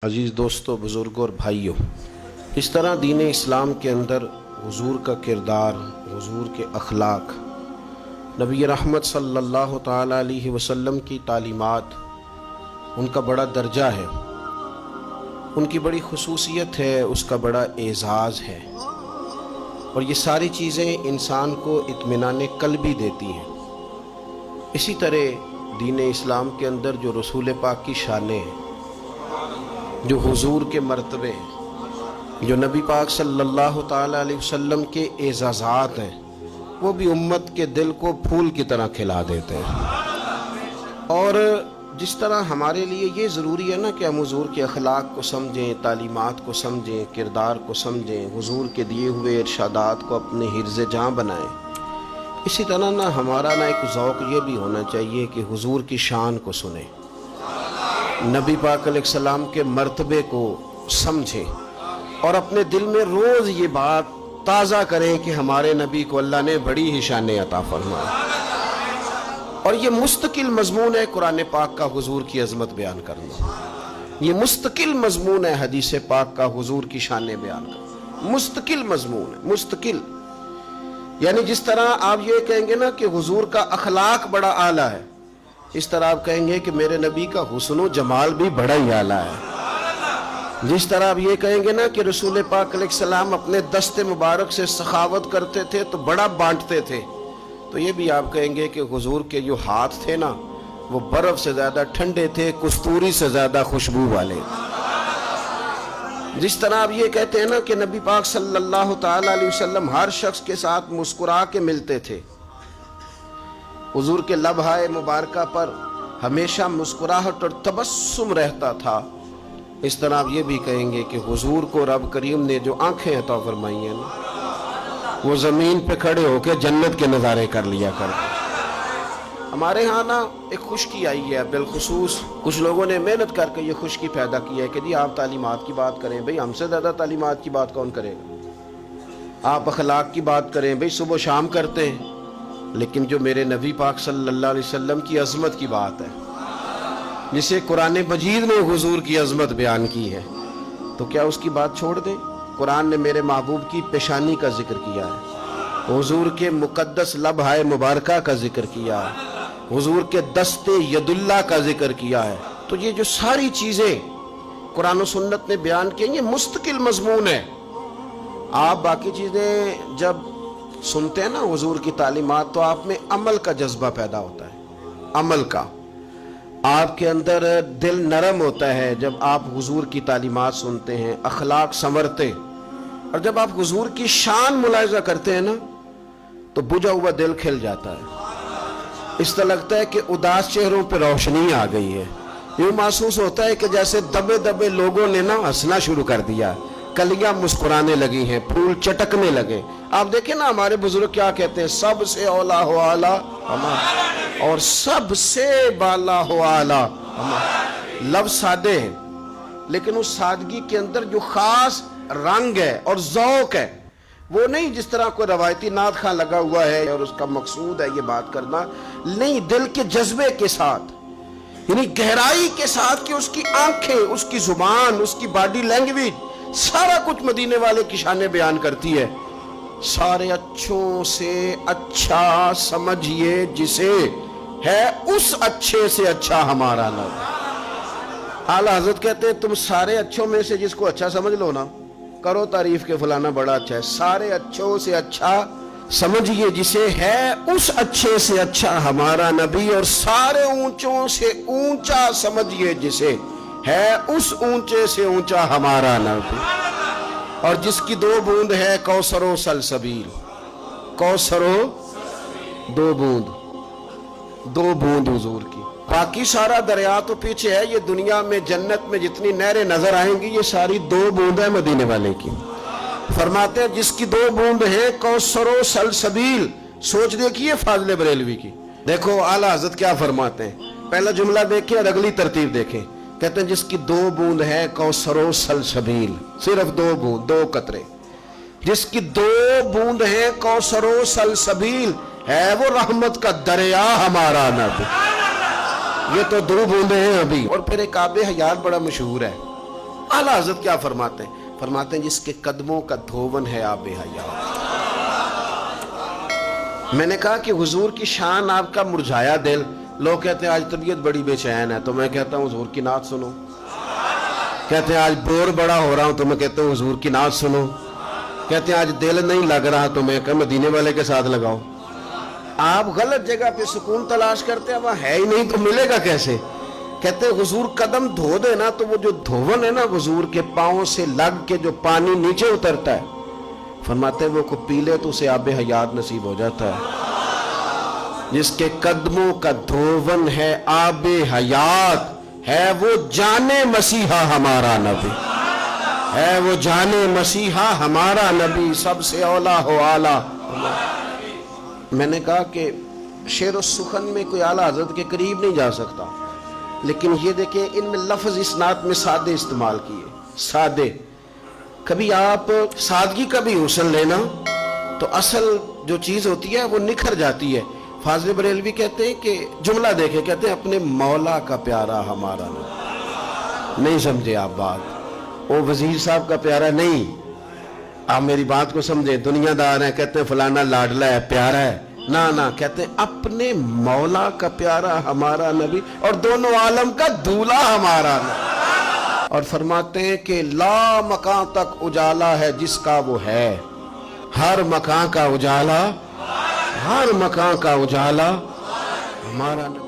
अज़ीज़ दोस्तों, बुज़ुर्गों और भाइयों, इस तरह दीन इस्लाम के अंदर हुज़ूर का किरदार, हुज़ूर के अखलाक, नबी रहमत सल्लल्लाहु ताला अलैहि वसल्लम की तालीमात, उनका बड़ा दर्जा है, उनकी बड़ी खुसूसियत है, उसका बड़ा एज़ाज़ है। और ये सारी चीज़ें इंसान को इत्मीनान क़ल्बी देती हैं। इसी तरह दीन इस्लाम के अंदर जो रसूल पाक की शानें हैं, जो हुजूर के मर्तबे हैं, जो नबी पाक सल्लल्लाहु ताला अलैहि वसल्लम के एजाज़ात हैं, वो भी उम्मत के दिल को फूल की तरह खिला देते हैं। और जिस तरह हमारे लिए ये ज़रूरी है ना कि हम हुजूर के अखलाक को समझें, तालीमात को समझें, किरदार को समझें, हुजूर के दिए हुए इरशादात को अपने हिर्ज़ जाँ बनाएं, इसी तरह ना हमारा ना एक ज़ौक़ ये भी होना चाहिए कि हुजूर की शान को सुने, नबी पाक अलैहिस्सलाम के मर्तबे को समझें और अपने दिल में रोज़ ये बात ताज़ा करें कि हमारे नबी को अल्लाह ने बड़ी ही शानें अता फरमाई। और ये मुस्तकिल मज़मून है कुरान पाक का हुजूर की अज़मत बयान करना, ये मुस्तकिल मज़मून है हदीस पाक का हुजूर की शानें बयान करना, मुस्तकिल मज़मून है, मुस्तकिल। यानी जिस तरह आप ये कहेंगे ना कि हुजूर का अखलाक बड़ा आला है, इस तरह आप कहेंगे कि मेरे नबी का हुस्न जमाल भी बड़ा ही आला है। जिस तरह आप ये कहेंगे ना कि रसूल पाक अलैहिस्सलाम अपने दस्ते मुबारक से सखावत करते थे तो बड़ा बांटते थे, तो ये भी आप कहेंगे कि हुजूर के जो हाथ थे ना, वो बर्फ से ज़्यादा ठंडे थे, कस्तूरी से ज़्यादा खुशबू वाले। जिस तरह आप ये कहते हैं ना कि नबी पाक सल्लल्लाहु ताला अलैहि वसल्लम हर शख्स के साथ मुस्कुरा के मिलते थे, हुजूर के लबहाए मुबारका पर हमेशा मुस्कुराहट और तबस्सुम रहता था, इस तरह आप ये भी कहेंगे कि हुजूर को रब करीम ने जो आंखें अता फरमाई हैं ना, वो ज़मीन पे खड़े होकर जन्नत के नज़ारे कर लिया करते। हमारे यहाँ ना एक खुशकी आई है, बिलखुसूस कुछ लोगों ने मेहनत करके ये खुशकी पैदा की है कि जी आप तालीमात की बात करें, भाई हमसे ज़्यादा तालीमात की बात कौन करेगा, आप अखलाक की बात करें, भाई सुबह शाम करते हैं, लेकिन जो मेरे नबी पाक सल्लल्लाहु अलैहि वसल्लम की अज़मत की बात है, जिसे कुरान मजीद ने हुजूर की अज़मत बयान की है, तो क्या उसकी बात छोड़ दें? कुरान ने मेरे महबूब की पेशानी का जिक्र किया है, हुजूर के मुक़द्दस लबहाए मुबारका का जिक्र किया है, हुजूर के दस्ते यदुल्ला का जिक्र किया है। तो ये जो सारी चीज़ें कुरान और सुन्नत ने बयान की, ये मुस्तकिल मज़मून है। आप बाकी चीज़ें जब सुनते हैं ना हुजूर की तालीमात, तो आप में अमल का जज्बा पैदा होता है, अमल का, आपके अंदर दिल नरम होता है जब आप हुजूर की तालीमात सुनते हैं, अखलाक संवरते। और जब आप हुजूर की शान मुलाहिजा करते हैं ना, तो बुझा हुआ दिल खिल जाता है, इस तरह लगता है कि उदास चेहरों पर रोशनी आ गई है, यूँ महसूस होता है कि जैसे दबे दबे लोगों ने ना हंसना शुरू कर दिया, कलियां मुस्कुराने लगी हैं, फूल चटकने लगे। आप देखें ना हमारे बुजुर्ग क्या कहते हैं, सबसे औला हो आला हमारा और सबसे बाला हो आला हमारा। लफ्ज़ सादे हैं, लेकिन उस सादगी के अंदर जो खास रंग है और ज़ौक़ है, वो नहीं जिस तरह कोई रवायती नात खां लगा हुआ है और उसका मकसूद है ये बात करना, नहीं, दिल के जज्बे के साथ, यानी गहराई के साथ कि उसकी आंखें, उसकी जुबान, उसकी बॉडी लैंग्वेज, सारा कुछ मदीने वाले की शानें बयान करती है। सारे अच्छों से अच्छा समझिए जिसे, है उस अच्छे से अच्छा हमारा नबी। आला हज़रत कहते हैं तुम सारे अच्छों में से जिसको अच्छा समझ लो ना, करो तारीफ के फलाना बड़ा अच्छा है, सारे अच्छों से अच्छा समझिए जिसे, है उस अच्छे से अच्छा हमारा नबी, और सारे ऊंचों से ऊंचा समझिए जिसे, है उस ऊंचे से ऊंचा हमारा नबी। और जिसकी दो बूंद है कौसरो सलसबील, कौसरो दो बूंद हुजूर की, बाकी सारा दरिया तो पीछे है। ये दुनिया में जन्नत में जितनी नहरें नजर आएंगी, ये सारी दो बूंद है मदीने वाले की। फरमाते हैं जिसकी दो बूंद है कौसरो सलसबील। सोच देखिए फाज़िल बरेलवी की, देखो आला हज़रत क्या फरमाते हैं, पहला जुमला देखें और अगली तरतीब देखें। कहते हैं जिसकी दो बूंद है कौसरो सलसबील, सिर्फ दो बूंद, दो कतरे, जिसकी दो बूंद है कौसरो सलसबील, है वो रहमत का दरिया हमारा नबी। ये तो दो बूंदे हैं अभी। और फिर एक आबे हयात बड़ा मशहूर है, आला हज़रत क्या फरमाते हैं? फरमाते हैं जिसके कदमों का धोवन है आब हयात। मैंने कहा कि हुजूर की शान आपका मुरझाया दिल। लोग कहते हैं आज तबीयत बड़ी बेचैन है, तो मैं कहता हूँ हुजूर की नात सुनो। कहते हैं आज बोर बड़ा हो रहा हूँ, तो मैं कहता हूँ हुजूर की नात सुनो। कहते हैं आज दिल नहीं लग रहा, तो मैं कहता मदीने वाले के साथ लगाओ। आप गलत जगह पे सुकून तलाश करते हैं, वहां है ही नहीं तो मिलेगा कैसे? कहते हैं हुजूर कदम धो दे ना, तो वो जो धोवन है ना हुजूर के पांव से लग के जो पानी नीचे उतरता है, फरमाते हैं वो को पी ले तो उसे आबे हयात नसीब हो जाता है। जिसके कदमों का धोवन है आबे हयात है, वो जाने मसीहा हमारा नबी है, वो जाने मसीहा हमारा नबी, सबसे औला हो आला। मैंने कहा कि शेर और सुखन में कोई आला हजरत के करीब नहीं जा सकता, लेकिन ये देखें इनमें लफ्ज इस नात में सादे इस्तेमाल किए। सादे, कभी आप सादगी का भी हुस्न लेना तो असल जो चीज होती है वो निखर जाती है। फाजिल बरेलवी कहते हैं कि जुमला देखे, कहते हैं अपने मौला का प्यारा हमारा नहीं समझे आप बात, वो वजीर साहब का प्यारा नहीं। आप मेरी बात को समझे, दुनियादार हैं कहते हैं फलाना लाडला है प्यारा है, ना ना, कहते हैं अपने मौला का प्यारा हमारा नबी और दोनों आलम का दूल्हा हमारा नबी। और फरमाते हैं कि ला मकान तक उजाला है जिसका वो है, हर मकान का उजाला, हर मकान का उजाला हमारा नबी।